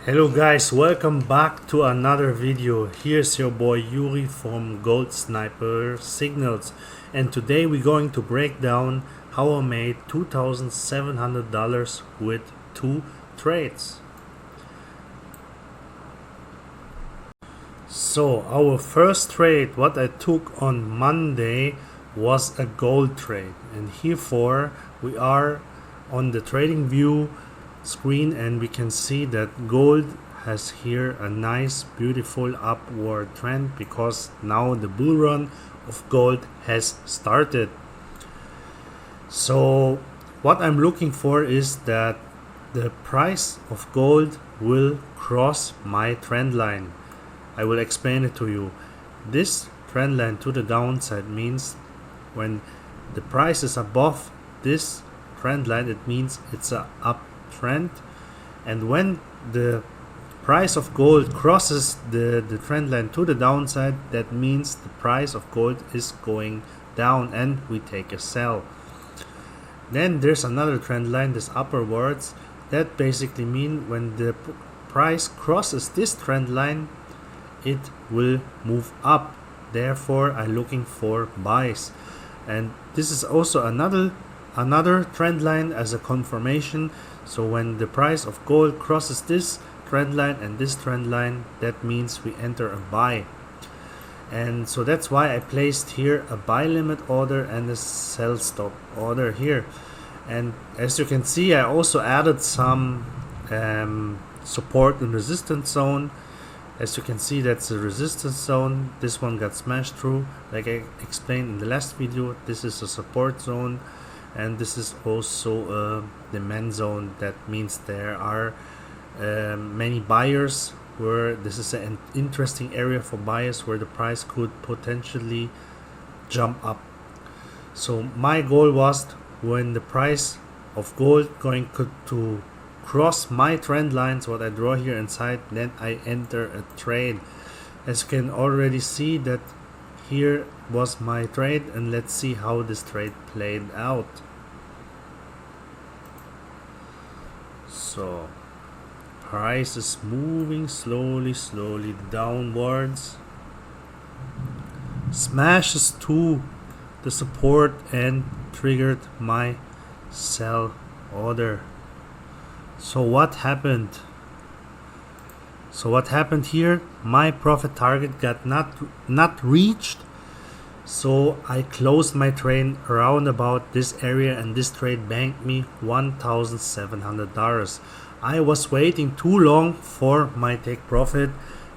Hello guys, welcome back to another video. Here's your boy Yuri from Gold Sniper Signals, and today we're going to break down how I made $2,700 with 2 trades. So our first trade, what I took on Monday, was a gold trade, and herefore we are on the trading view screen and we can see that gold has here a nice beautiful upward trend because now the bull run of gold has started. So what I'm looking for is that the price of gold will cross my trend line. I will explain it to you. This trend line to the downside means when the price is above this trend line, it means it's a uptrend, and when the price of gold crosses the trend line to the downside, that means the price of gold is going down and we take a sell. Then there's another trend line, this upwards, that basically mean when the price crosses this trend line, it will move up. Therefore I'm looking for buys, and this is also another trend line as a confirmation. So when the price of gold crosses this trend line and this trend line, that means we enter a buy. And so that's why I placed here a buy limit order and a sell stop order here. And as you can see, I also added some support and resistance zone. As you can see, that's a resistance zone. This one got smashed through, like I explained in the last video. This is a support zone, and this is also a demand zone. That means there are many buyers, where this is an interesting area for buyers where the price could potentially jump up. So my goal was, when the price of gold going to cross my trend lines, what I draw here inside, then I enter a trade. As you can already see, that here was my trade, and let's see how this trade played out. So price is moving slowly downwards, smashes to the support and triggered my sell order. So what happened? Here, my profit target got not reached, so I closed my trade around about this area, and this trade banked me $1,700. I was waiting too long for my take profit,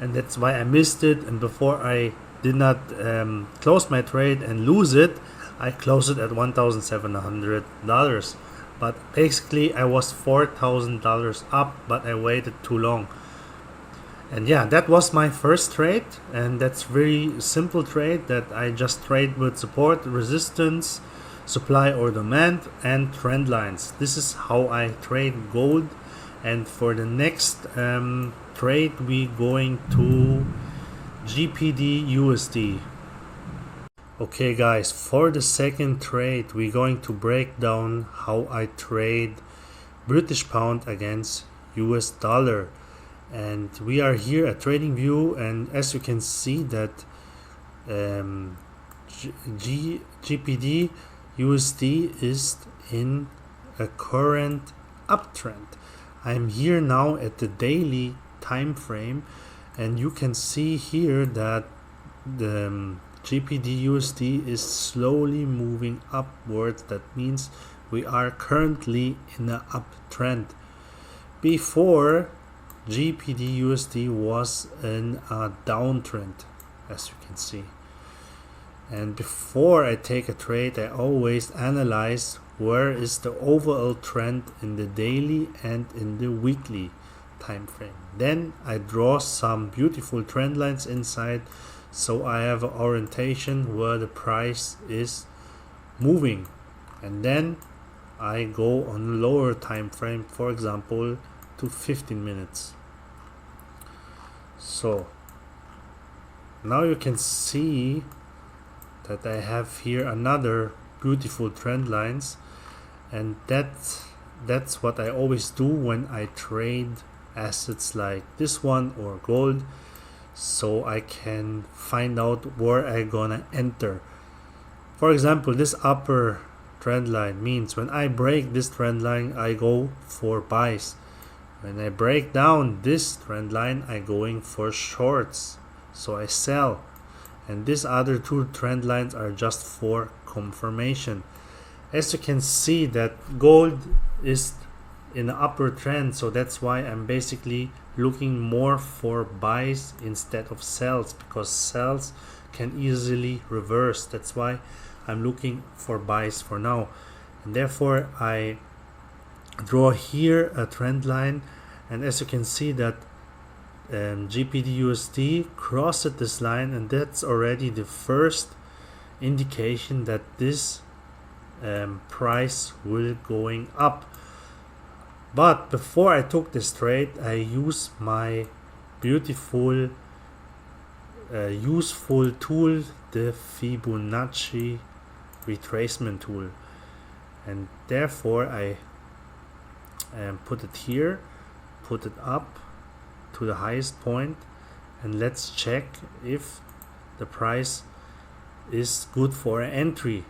and that's why I missed it. And before I did not close my trade and lose it, I closed it at $1,700. But basically I was $4,000 up, but I waited too long. And yeah, that was my first trade, and that's very simple trade that I just trade with support, resistance, supply or demand, and trend lines. This is how I trade gold. And for the next trade, we going to GBP USD. Okay guys, for the second trade, we're going to break down how I trade British pound against US dollar. And we are here at trading view, and as you can see that GBP USD is in a current uptrend. I'm here now at the daily time frame, and you can see here that the GBP USD is slowly moving upwards. That means we are currently in an uptrend. Before, GBP USD was in a downtrend, as you can see. And before I take a trade, I always analyze where is the overall trend in the daily and in the weekly time frame. Then I draw some beautiful trend lines inside, so I have an orientation where the price is moving. And then I go on lower time frame, for example to 15 minutes. So now you can see that I have here another beautiful trend lines, and that's what I always do when I trade assets like this one or gold, so I can find out where I gonna enter. For example, this upper trend line means when I break this trend line, I go for buys. When I break down this trend line, I going for shorts, so I sell. And these other two trend lines are just for confirmation. As you can see, that gold is in the upper trend, so that's why I'm basically looking more for buys instead of sells, because sells can easily reverse. That's why I'm looking for buys for now, and therefore I draw here a trend line. And as you can see that GBP USD crossed this line, and that's already the first indication that this price will going up. But before I took this trade, I used my beautiful useful tool, the Fibonacci retracement tool, and therefore I put it here, put it up to the highest point, and let's check if the price is good for an entry.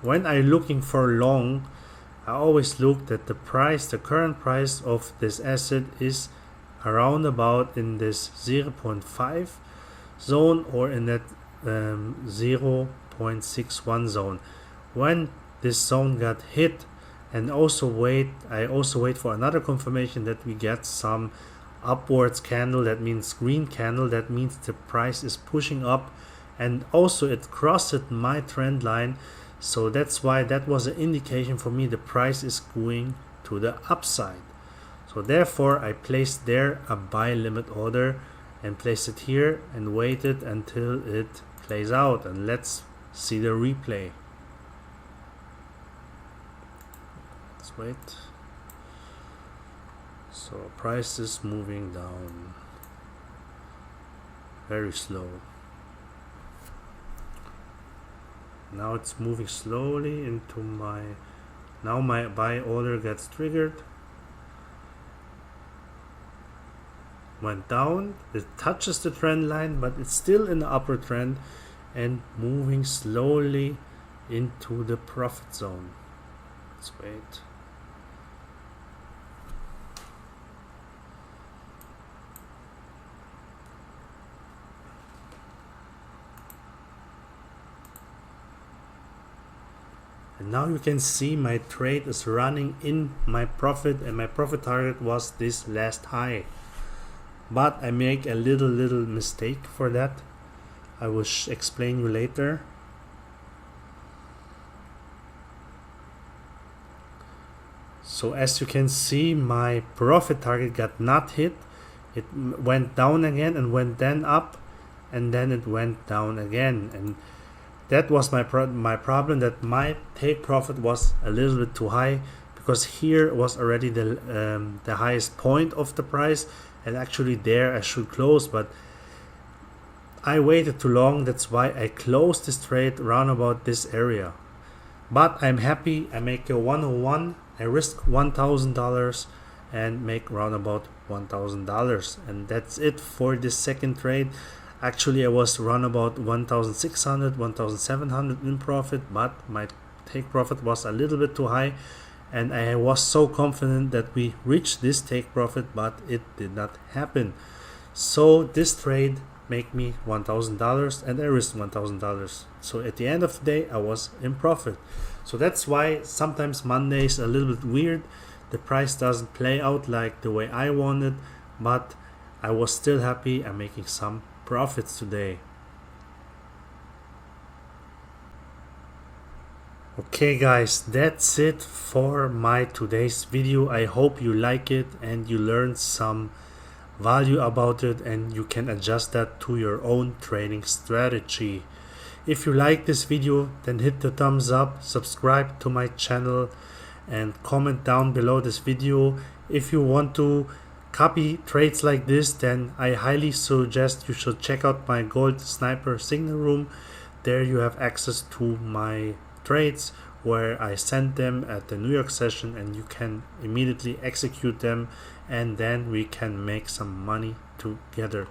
When I'm looking for long, I always look that the price, the current price of this asset is around about in this 0.5 zone or in that 0.61 zone. When this zone got hit, and I also wait for another confirmation that we get some upwards candle, that means green candle, that means the price is pushing up, and also it crossed my trend line. So that's why that was an indication for me the price is going to the upside. So therefore I placed there a buy limit order and placed it here and waited until it plays out. And let's see the replay. Let's wait. So price is moving down very slow. Now it's moving slowly into now my buy order gets triggered. Went down, it touches the trend line, but it's still in the upper trend and moving slowly into the profit zone. Let's wait. And now you can see my trade is running in my profit, and my profit target was this last high. But I make a little mistake for that. I will explain you later. So as you can see, my profit target got not hit. It went down again and went then up, and then it went down again. And that was my problem, that my take profit was a little bit too high, because here was already the highest point of the price, and actually there I should close, but I waited too long. That's why I closed this trade around about this area. But I'm happy. I make a 101. I risk $1,000 and make around about $1,000, and that's it for this second trade. Actually, I was around about 1,600, 1,700 in profit, but my take profit was a little bit too high, and I was so confident that we reached this take profit, but it did not happen. So this trade make me $1,000 and I risked $1,000. So at the end of the day, I was in profit. So that's why sometimes Monday is a little bit weird. The price doesn't play out like the way I wanted, but I was still happy. I'm making some profits today. Okay guys, that's it for my today's video. I hope you like it and you learned some value about it, and you can adjust that to your own trading strategy. If you like this video, then hit the thumbs up, subscribe to my channel, and comment down below this video. If you want to copy trades like this, then I highly suggest you should check out my Gold Sniper Signal Room. There you have access to my trades where I send them at the New York session, and you can immediately execute them, and then we can make some money together.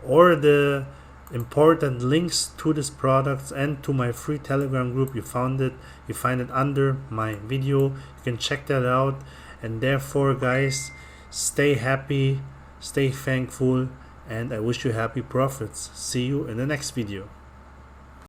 Or the important links to these products and to my free Telegram group, you find it under my video. You can check that out. And therefore, guys, stay happy, stay thankful, and I wish you happy profits. See you in the next video.